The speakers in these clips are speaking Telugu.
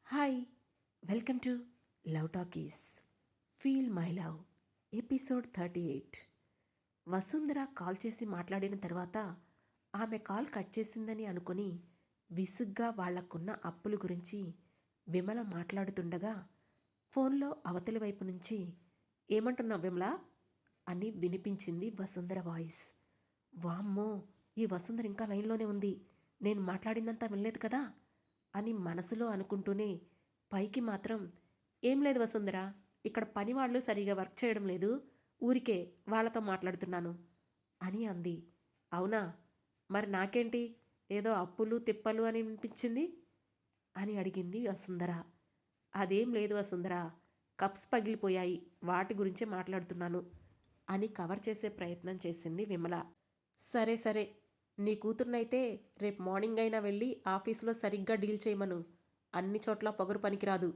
Hi! Welcome to love talkies. Feel my love episode 38. Vasundhara call చేసి మాట్లాడిన తర్వాత ఆమె కాల్ కట్ చేసిందని అనుకుని విసుగ్గా వాళ్లకున్న అప్పుల గురించి విమల మాట్లాడుతుండగా ఫోన్లో అవతలి వైపు నుంచి ఏమంటున్నావు విమల అని వినిపించింది వసుంధర వాయిస్. వామ్మో! ఈ వసుంధర ఇంకా లైన్లోనే ఉంది. నేను మాట్లాడిందంతా వినలేదు కదా అని మనసులో అనుకుంటూనే పైకి మాత్రం ఏం లేదు వసుంధర, ఇక్కడ పనివాళ్ళు సరిగా వర్క్ చేయడం లేదు, ఊరికే వాళ్ళతో మాట్లాడుతున్నాను అని అంది. అవునా? మరి నాకేంటి ఏదో అప్పులు తిప్పలు అని అనిపించింది అని అడిగింది వసుంధర. అదేం లేదు వసుంధర, కప్స్ పగిలిపోయాయి, వాటి గురించే మాట్లాడుతున్నాను అని కవర్ చేసే ప్రయత్నం చేసింది విమల. సరే సరే, నీ కూతుర్నైతే రేపు మార్నింగ్ అయినా వెళ్ళి ఆఫీసులో సరిగ్గా డీల్ చేయమను, అన్ని చోట్ల పొగరు పనికిరాదు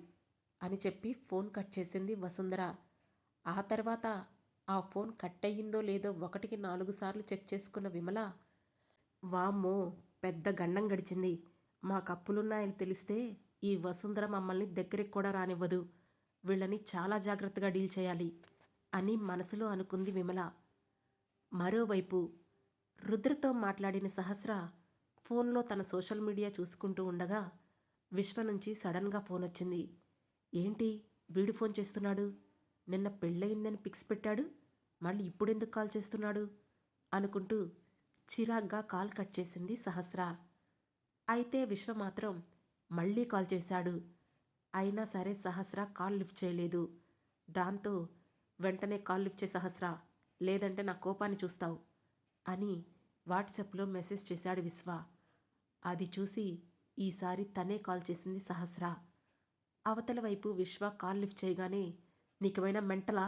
అని చెప్పి ఫోన్ కట్ చేసింది వసుంధర. ఆ తర్వాత ఆ ఫోన్ కట్ అయ్యిందో లేదో 1కి 4 సార్లు చెక్ చేసుకున్న విమల, వామ్మో! పెద్ద గండం గడిచింది. మా కప్పులున్నాయని తెలిస్తే ఈ వసుంధర మమ్మల్ని దగ్గరికి కూడా రానివ్వదు, వీళ్ళని చాలా జాగ్రత్తగా డీల్ చేయాలి అని మనసులో అనుకుంది విమల. మరోవైపు రుద్రతో మాట్లాడిన సహస్ర ఫోన్లో తన సోషల్ మీడియా చూసుకుంటూ ఉండగా విశ్వ నుంచి సడన్గా ఫోన్ వచ్చింది. ఏంటి వీడు ఫోన్ చేస్తున్నాడు? నిన్న పెళ్ళయిందని పిక్స్ పెట్టాడు, మళ్ళీ ఇప్పుడెందుకు కాల్ చేస్తున్నాడు అనుకుంటూ చిరాగ్గా కాల్ కట్ చేసింది సహస్ర. అయితే విశ్వ మాత్రం మళ్ళీ కాల్ చేశాడు. అయినా సరే సహస్ర కాల్ లిఫ్ట్ చేయలేదు. దాంతో వెంటనే కాల్ లిఫ్ట్ చే సహస్ర, లేదంటే నా కోపాన్ని చూస్తావు అని వాట్సాప్లో మెసేజ్ చేశాడు విశ్వ. అది చూసి ఈసారి తనే కాల్ చేసింది సహస్ర. అవతల వైపు విశ్వ కాల్ లిఫ్ట్ చేయగానే, నీకేమైనా మెంటలా?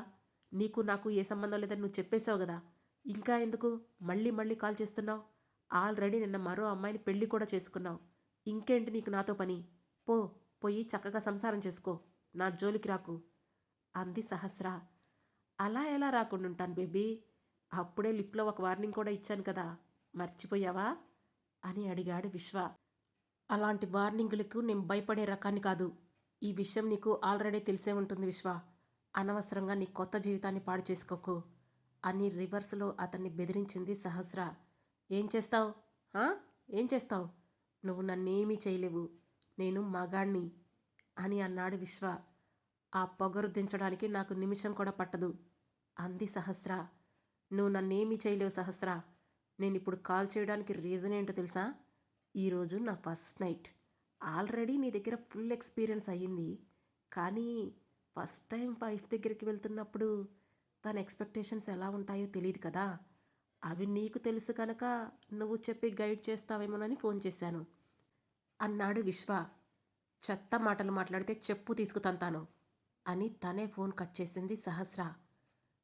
నీకు నాకు ఏ సంబంధం లేదని నువ్వు చెప్పేశావు కదా, ఇంకా ఎందుకు మళ్ళీ మళ్ళీ కాల్ చేస్తున్నావు? ఆల్రెడీ నిన్న మరో అమ్మాయిని పెళ్లి కూడా చేసుకున్నావు, ఇంకేంటి నీకు నాతో పని? పోయి చక్కగా సంసారం చేసుకో, నా జోలికి రాకు అంది సహస్ర. అలా ఎలా రాకుండా ఉంటాను బేబీ, అప్పుడే లిఫ్ట్లో ఒక వార్నింగ్ కూడా ఇచ్చాను కదా, మర్చిపోయావా అని అడిగాడు విశ్వ. అలాంటి వార్నింగులకు నేను భయపడే రకాన్ని కాదు. ఈ విషయం నీకు ఆల్రెడీ తెలిసే ఉంటుంది విశ్వ, అనవసరంగా నీ కొత్త జీవితాన్ని పాడు చేసుకోకు అని రివర్స్లో అతన్ని బెదిరించింది సహస్ర. ఏం చేస్తావు? ఏం చేస్తావు? నువ్వు నన్నేమీ చేయలేవు, నేను మగాణ్ణి అని అన్నాడు విశ్వ. ఆ పొగరు దించడానికి నాకు నిమిషం కూడా పట్టదు అంది సహస్ర. నువ్వు నన్నేమీ చేయలేవు సహస్ర, నేనిప్పుడు కాల్ చేయడానికి రీజన్ ఏంటో తెలుసా? ఈరోజు నా ఫస్ట్ నైట్. ఆల్రెడీ నీ దగ్గర ఫుల్ ఎక్స్పీరియన్స్ అయ్యింది, కానీ ఫస్ట్ టైం వైఫ్ దగ్గరికి వెళ్తున్నప్పుడు తన ఎక్స్పెక్టేషన్స్ ఎలా ఉంటాయో తెలియదు కదా, అవి నీకు తెలుసు కనుక నువ్వు చెప్పి గైడ్ చేస్తావేమోనని ఫోన్ చేశాను అన్నాడు విశ్వ. చెత్త మాటలు మాట్లాడితే చెప్పు తీసుకుతంతాను అని తనే ఫోన్ కట్ చేసింది సహస్ర.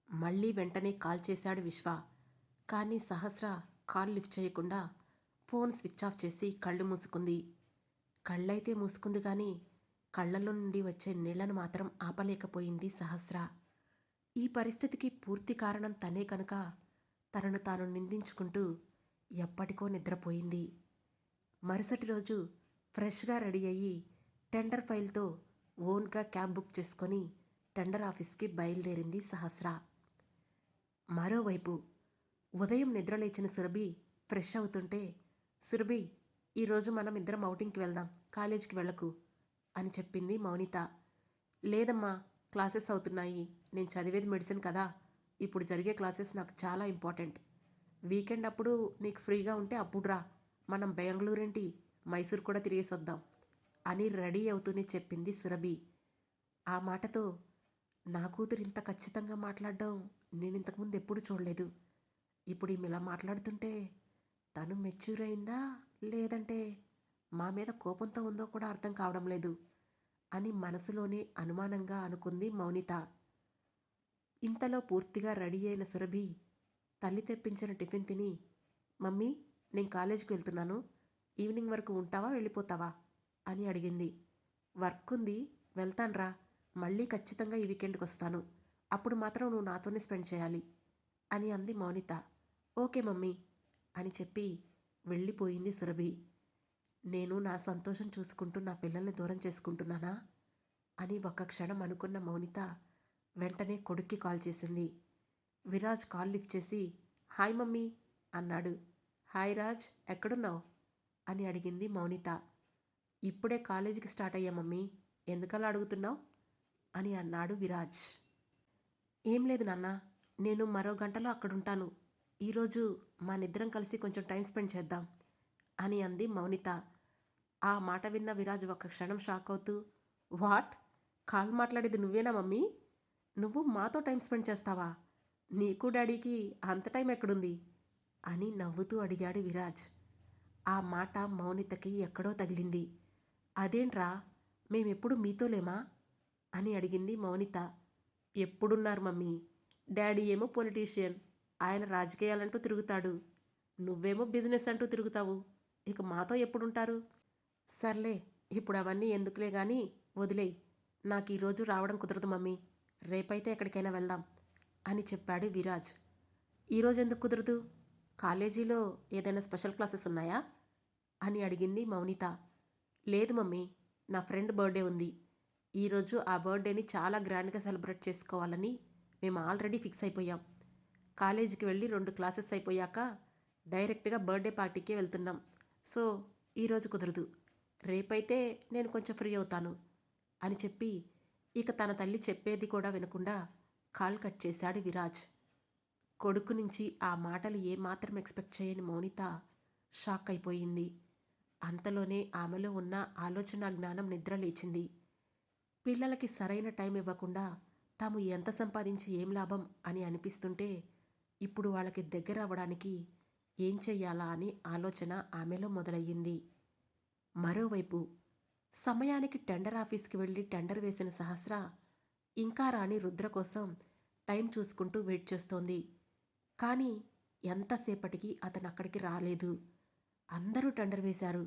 మళ్ళీ వెంటనే కాల్ చేశాడు విశ్వ. కానీ సహస్ర కాల్ లిఫ్ట్ చేయకుండా ఫోన్ స్విచ్ ఆఫ్ చేసి కళ్ళు మూసుకుంది. కళ్ళైతే మూసుకుంది కానీ కళ్ళలో నుండి వచ్చే నీళ్లను మాత్రం ఆపలేకపోయింది సహస్ర. ఈ పరిస్థితికి పూర్తి కారణం తనే కనుక తనను తాను నిందించుకుంటూ ఎప్పటికో నిద్రపోయింది. మరుసటి రోజు ఫ్రెష్గా రెడీ అయ్యి టెండర్ ఫైల్తో ఓన్గా క్యాబ్ బుక్ చేసుకొని టెండర్ ఆఫీస్కి బయలుదేరింది సహస్ర. మరోవైపు ఉదయం నిద్రలేచిన సురభి ఫ్రెష్ అవుతుంటే, సురభి, ఈరోజు మనం ఇద్దరం ఔటింగ్కి వెళ్దాం, కాలేజీకి వెళ్ళకు అని చెప్పింది మౌనిత. లేదమ్మా, క్లాసెస్ అవుతున్నాయి, నేను చదివేది మెడిసిన్ కదా, ఇప్పుడు జరిగే క్లాసెస్ నాకు చాలా ఇంపార్టెంట్, వీకెండ్ అప్పుడు నీకు ఫ్రీగా ఉంటే అప్పుడు రా, మనం బెంగళూరేంటి మైసూర్ కూడా తిరిగేసి వద్దాం అని రెడీ అవుతూనే చెప్పింది సురభి. ఆ మాటతో నా కూతురు ఇంత ఖచ్చితంగా మాట్లాడడం నేను ఇంతకుముందు ఎప్పుడూ చూడలేదు. ఇప్పుడు ఈమె ఇలా మాట్లాడుతుంటే తను మెచ్యూర్ అయిందా లేదంటే మా మీద కోపంతో ఉందో కూడా అర్థం కావడం లేదు అని మనసులోనే అనుమానంగా అనుకుంది మౌనిత. ఇంతలో పూర్తిగా రెడీ అయిన సురభి తల్లి తెప్పించిన టిఫిన్ తిని, మమ్మీ, నేను కాలేజీకి వెళ్తున్నాను, ఈవినింగ్ వరకు ఉంటావా వెళ్ళిపోతావా అని అడిగింది. వర్క్ ఉంది, వెళ్తాన్రా, మళ్ళీ ఖచ్చితంగా ఈ వీకెండ్కి వస్తాను, అప్పుడు మాత్రం నువ్వు నాతోనే స్పెండ్ చేయాలి అని అంది మౌనిత. ఓకే మమ్మీ అని చెప్పి వెళ్ళిపోయింది సురభి. నేను నా సంతోషం చూసుకుంటూ నా పిల్లల్ని దూరం చేసుకుంటున్నానా అని ఒక్క క్షణం అనుకున్న మౌనిత వెంటనే కొడుక్కి కాల్ చేసింది. విరాజ్ కాల్ లిఫ్ట్ చేసి హాయ్ మమ్మీ అన్నాడు. హాయ్ రాజ్, ఎక్కడున్నావు అని అడిగింది మౌనిత. ఇప్పుడే కాలేజీకి స్టార్ట్ అయ్యా మమ్మీ, ఎందుకలా అడుగుతున్నావు అని అన్నాడు విరాజ్. ఏం లేదు నాన్న, నేను మరో గంటలో అక్కడుంటాను. ఈరోజు మనిద్దరం కలిసి కొంచెం టైం స్పెండ్ చేద్దాం అని అంది మౌనిత. ఆ మాట విన్న విరాజ్ ఒక్క క్షణం షాక్ అవుతూ, వాట్, కాల్ మాట్లాడేది నువ్వేనా మమ్మీ? నువ్వు మాతో టైం స్పెండ్ చేస్తావా? నీకు డాడీకి అంత టైం ఎక్కడుంది అని నవ్వుతూ అడిగాడు విరాజ్. ఆ మాట మౌనితకి ఎక్కడో తగిలింది. అదేంట్రా, మేమెప్పుడు మీతో లేమా అని అడిగింది మౌనిత. ఎప్పుడున్నారు మమ్మీ, డాడీ ఏమో పొలిటీషియన్, ఆయన రాజకీయాలంటూ తిరుగుతాడు, నువ్వేమో బిజినెస్ అంటూ తిరుగుతావు, ఇక మాతో ఎప్పుడుంటారు? సర్లే, ఇప్పుడు అవన్నీ ఎందుకులే గాని వదిలేయ్, నాకు ఈరోజు రావడం కుదరదు మమ్మీ, రేపైతే ఎక్కడికైనా వెళ్దాం అని చెప్పాడు విరాజ్. ఈరోజు ఎందుకు కుదరదు? కాలేజీలో ఏదైనా స్పెషల్ క్లాసెస్ ఉన్నాయా అని అడిగింది మౌనిత. లేదు మమ్మీ, నా ఫ్రెండ్ బర్త్డే ఉంది, ఈరోజు ఆ బర్త్డేని చాలా గ్రాండ్గా సెలబ్రేట్ చేసుకోవాలని మేము ఆల్రెడీ ఫిక్స్ అయిపోయాం. కాలేజీకి వెళ్ళి 2 క్లాసెస్ అయిపోయాక డైరెక్ట్గా బర్త్డే పార్టీకే వెళ్తున్నాం. సో ఈరోజు కుదరదు, రేపైతే నేను కొంచెం ఫ్రీ అవుతాను అని చెప్పి ఇక తన తల్లి చెప్పేది కూడా వినకుండా కాల్ కట్ చేశాడు విరాజ్. కొడుకు నుంచి ఆ మాటలు ఏమాత్రం ఎక్స్పెక్ట్ చేయని మౌనిత షాక్ అయిపోయింది. అంతలోనే ఆమెలో ఉన్న ఆలోచన జ్ఞానం నిద్ర లేచింది. పిల్లలకి సరైన టైం ఇవ్వకుండా తాము ఎంత సంపాదించి ఏం లాభం అని అనిపిస్తుంటే ఇప్పుడు వాళ్ళకి దగ్గర అవ్వడానికి ఏం చెయ్యాలా అని ఆలోచన ఆమెలో మొదలయ్యింది. మరోవైపు సమయానికి టెండర్ ఆఫీస్కి వెళ్ళి టెండర్ వేసిన సహస్ర ఇంకా రాని రుద్ర కోసం టైం చూసుకుంటూ వెయిట్ చేస్తోంది. కానీ ఎంతసేపటికి అతను అక్కడికి రాలేదు. అందరూ టెండర్ వేశారు.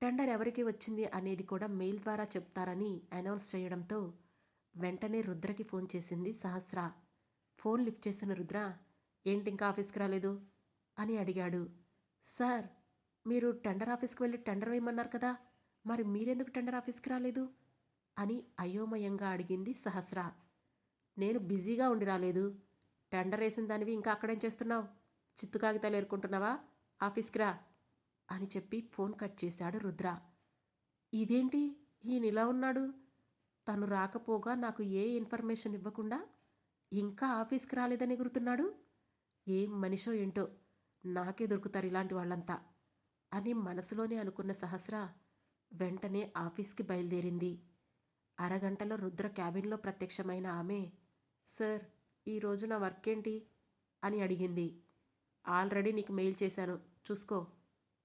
టెండర్ ఎవరికి వచ్చింది అనేది కూడా మెయిల్ ద్వారా చెప్తారని అనౌన్స్ చేయడంతో వెంటనే రుద్రకి ఫోన్ చేసింది సహస్ర. ఫోన్ లిఫ్ట్ చేసిన రుద్ర, ఏంటి ఇంకా ఆఫీస్కి రాలేదు అని అడిగాడు. సార్, మీరు టెండర్ ఆఫీస్కి వెళ్ళి టెండర్ వేయమన్నారు కదా, మరి మీరెందుకు టెండర్ ఆఫీస్కి రాలేదు అని అయోమయంగా అడిగింది సహస్ర. నేను బిజీగా ఉండి రాలేదు. టెండర్ వేసిన దానివి ఇంకా అక్కడేం చేస్తున్నావు? చిత్తు కాగితాలు ఏరుకుంటున్నావా? ఆఫీస్కి రా అని చెప్పి ఫోన్ కట్ చేశాడు రుద్ర. ఇదేంటి ఈయన ఇలా ఉన్నాడు? తను రాకపోగా నాకు ఏ ఇన్ఫర్మేషన్ ఇవ్వకుండా ఇంకా ఆఫీస్కి రాలేదని ఎగురుతున్నాడు. ఏం మనిషో ఏంటో, నాకే దొరుకుతారు ఇలాంటి వాళ్ళంతా అని మనసులోనే అనుకున్న సహస్ర వెంటనే ఆఫీస్కి బయలుదేరింది. అరగంటలో రుద్ర క్యాబిన్లో ప్రత్యక్షమైన ఆమె, సార్, ఈరోజు నా వర్క్ ఏంటి అని అడిగింది. ఆల్రెడీ నీకు మెయిల్ చేశాను, చూసుకో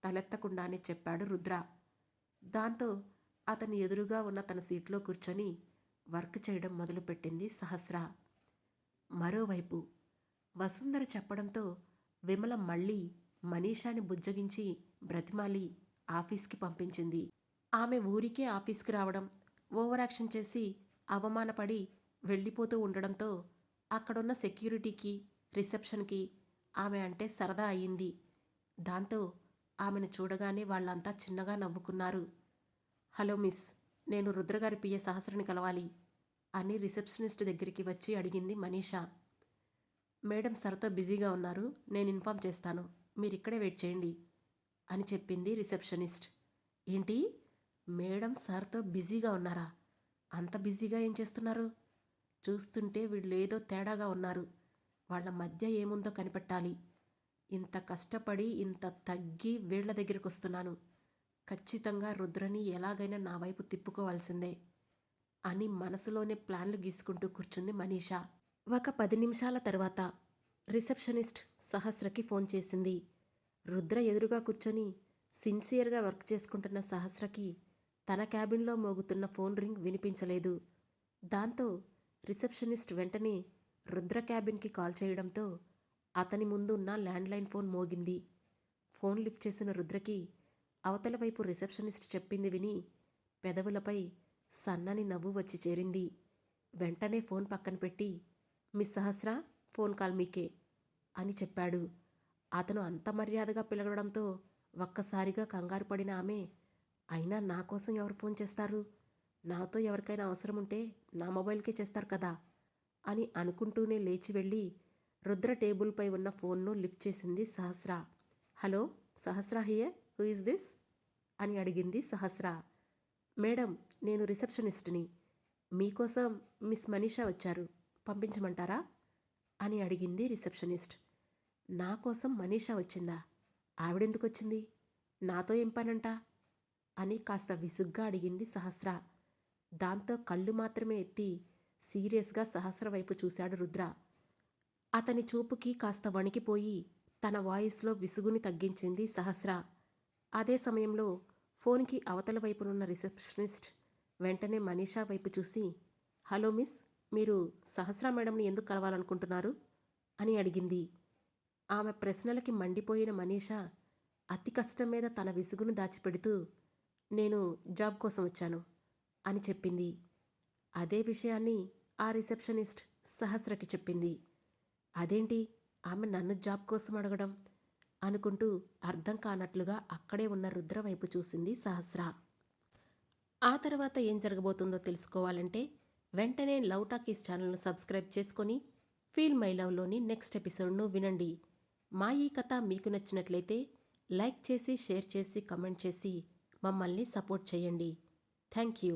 తలెత్తకుండానే చెప్పాడు రుద్ర. దాంతో అతని ఎదురుగా ఉన్న తన సీట్లో కూర్చొని వర్క్ చేయడం మొదలుపెట్టింది సహస్ర. మరోవైపు వసుంధర చెప్పడంతో విమల మళ్ళీ మనీషాని బుజ్జగించి బ్రతిమాలి ఆఫీస్కి పంపించింది. ఆమె ఊరికే ఆఫీస్కి రావడం, ఓవర్ యాక్షన్ చేసి అవమానపడి వెళ్ళిపోతూ ఉండడంతో అక్కడున్న సెక్యూరిటీకి, రిసెప్షన్కి ఆమె అంటే సరదా అయ్యింది. దాంతో ఆమెను చూడగానే వాళ్ళంతా చిన్నగా నవ్వుకున్నారు. హలో మిస్, నేను రుద్రగారి పిఏ సహస్రని కలవాలి అని రిసెప్షనిస్ట్ దగ్గరికి వచ్చి అడిగింది మనీషా. మేడం సర్తో బిజీగా ఉన్నారు, నేను ఇన్ఫామ్ చేస్తాను, మీరిక్కడే వెయిట్ చేయండి అని చెప్పింది రిసెప్షనిస్ట్. ఏంటి, మేడం సార్తో బిజీగా ఉన్నారా? అంత బిజీగా ఏం చేస్తున్నారు? చూస్తుంటే వీళ్ళేదో తేడాగా ఉన్నారు. వాళ్ళ మధ్య ఏముందో కనిపెట్టాలి. ఇంత కష్టపడి ఇంత తగ్గి వీళ్ల దగ్గరికి వస్తున్నాను. ఖచ్చితంగా రుద్రని ఎలాగైనా నా వైపు తిప్పుకోవాల్సిందే అని మనసులోనే ప్లాన్లు గీసుకుంటూ కూర్చుంది మనీషా. ఒక 10 నిమిషాల తర్వాత రిసెప్షనిస్ట్ సహస్రకి ఫోన్ చేసింది. రుద్ర ఎదురుగా కూర్చొని సిన్సియర్గా వర్క్ చేసుకుంటున్న సహస్రకి తన క్యాబిన్లో మోగుతున్న ఫోన్ రింగ్ వినిపించలేదు. దాంతో రిసెప్షనిస్ట్ వెంటనే రుద్ర క్యాబిన్కి కాల్ చేయడంతో అతని ముందు ఉన్న ల్యాండ్లైన్ ఫోన్ మోగింది. ఫోన్ లిఫ్ట్ చేసిన రుద్రకి అవతల వైపు రిసెప్షనిస్ట్ చెప్పింది విని పెదవులపై సన్నని నవ్వు వచ్చి చేరింది. వెంటనే ఫోన్ పక్కన పెట్టి, మిస్ సహస్ర, ఫోన్ కాల్ మీకే అని చెప్పాడు. అతను అంత మర్యాదగా పిలవడంతో ఒక్కసారిగా కంగారు పడిన ఆమె అయినా నా కోసం ఎవరు ఫోన్ చేస్తారు? నాతో ఎవరికైనా అవసరం ఉంటే నా మొబైల్కే చేస్తారు కదా అని అనుకుంటూనే లేచి వెళ్ళి రుద్ర టేబుల్పై ఉన్న ఫోన్ను లిఫ్ట్ చేసింది Sahasra. Hello, Sahasra here, who is this అని అడిగింది సహస్ర. మేడం, నేను రిసెప్షనిస్ట్ని. మీకోసం మిస్ మనీషా వచ్చారు, పంపించమంటారా అని అడిగింది రిసెప్షనిస్ట్. నా కోసం మనీషా వచ్చిందా? ఆవిడెందుకు వచ్చింది? నాతో ఏం పనంట అని కాస్త విసుగ్గా అడిగింది సహస్ర. దాంతో కళ్ళు మాత్రమే ఎత్తి సీరియస్గా సహస్ర వైపు చూశాడు రుద్ర. అతని చూపుకి కాస్త వణికిపోయి తన వాయిస్లో విసుగుని తగ్గించింది సహస్ర. అదే సమయంలో ఫోన్కి అవతల వైపునున్న రిసెప్షనిస్ట్ వెంటనే మనీషా వైపు చూసి, హలో మిస్, మీరు సహస్ర మేడంని ఎందుకు కలవాలనుకుంటున్నారు అని అడిగింది. ఆమె ప్రశ్నలకి మండిపోయిన మనీషా అతి కష్టం మీద తన విసుగును దాచిపెడుతూ, నేను జాబ్ కోసం వచ్చాను అని చెప్పింది. అదే విషయాన్ని ఆ రిసెప్షనిస్ట్ సహస్రకి చెప్పింది. అదేంటి ఆమె నన్ను జాబ్ కోసం అడగడం అనుకుంటూ అర్థం కానట్లుగా అక్కడే ఉన్న రుద్ర వైపు చూసింది సహస్ర. ఆ తర్వాత ఏం జరగబోతుందో తెలుసుకోవాలంటే వెంటనే లవ్ టాకీస్ ఛానల్ను సబ్స్క్రైబ్ చేసుకొని ఫీల్ మై లవ్లోని నెక్స్ట్ ఎపిసోడ్ను వినండి. మా ఈ కథ మీకు నచ్చినట్లయితే లైక్ చేసి, షేర్ చేసి, కమెంట్ చేసి మమ్మల్ని సపోర్ట్ చేయండి. Thank you.